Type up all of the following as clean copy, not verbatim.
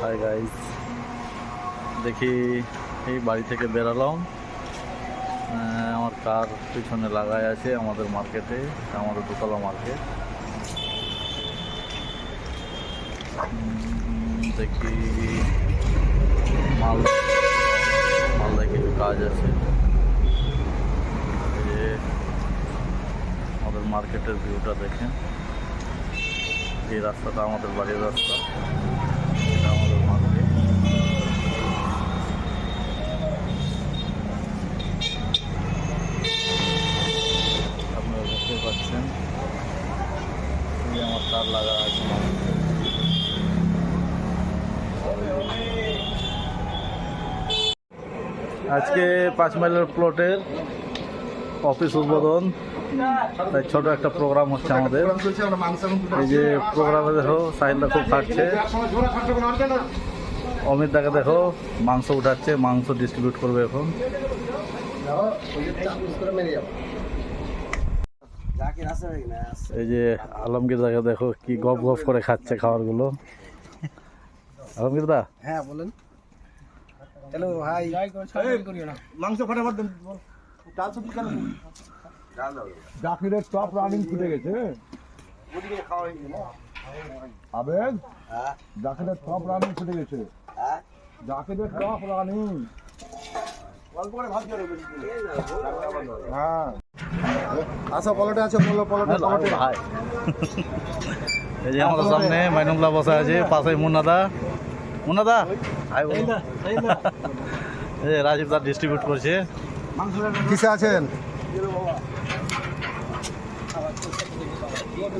Hi guys, দেখি এই বাড়ি থেকে বেরালাম। আমার কার পিছনে লাগাই আছে আমাদের মার্কেটে, আমাদের দোতলা মার্কেট। দেখি মালদায় কিছু কাজ আছে। এই যে আমাদের মার্কেটের ভিউটা দেখেন। এই রাস্তাটা আমাদের বাড়ির রাস্তা, এটা আমাদের মার্কেট। আপনারা দেখতে পাচ্ছেন এই আমার কার লাগা আছে। আজকে 5 মাইলের প্লটের অফিস উদ্বোধন, তাই ছোট একটা প্রোগ্রাম হচ্ছে আমাদের। এই যে প্রোগ্রামে দেখো সাহিলদা খুব খাটছে, অমিত দাকে দেখো মাংস উঠাচ্ছে, মাংস ডিস্ট্রিবিউট করবে এখন। এই যে আলমগীর দাকে দেখো কি গপ গপ করে খাচ্ছে খাবারগুলো। আলমগীর দা, হ্যাঁ বলেন। হ্যালো ভাই, মাংস ফটাফট দেন। ডাল সবজি কেন? জাকিরের টপ রানিং ফুটে গেছে। আবেদ, জাকিরের টপ রানিং ফুটে গেছে। জাকিরের টপ রানিং। হ্যাঁ, আচ্ছা পলটে আছে, বলো পলটে পলটে। ভাই এই যে আমাদের সামনে মাইনুল্লাহ বসা আছে, পাশে মুন্নাদা। মুন্নাদা এই যে রাজীব দা ডিস্ট্রিবিউট করছে। কিসে আছেন?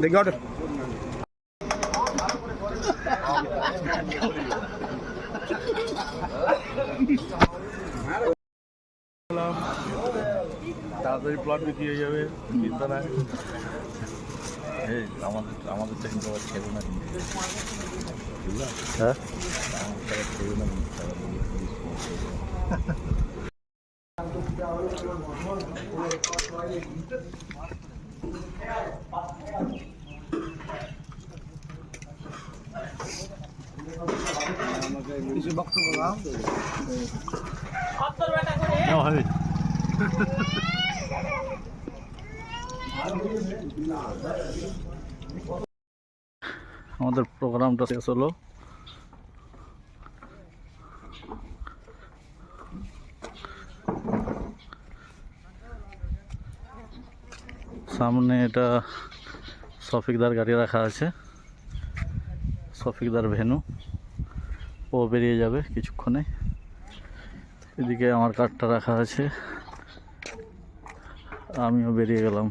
দেখি অর্ডার। তাড়াতাড়ি প্লট বিক্রি হয়ে যাবে, চিন্তা নাই। এই আমাদের তো কিন্তু আবার খেলো না, হ্যাঁ আমাদের খেলো না। কিছু বক্তব্য দাও। আমাদের প্রোগ্রামটা শেষ হলো। সামনে এটা শফিকদার গাড়ি রাখা আছে, শফিকদার ভেনু। ও বেরিয়ে যাবে কিছুক্ষণে। এদিকে আমার কারটা রাখা আছে, আমিও বেরিয়ে গেলাম।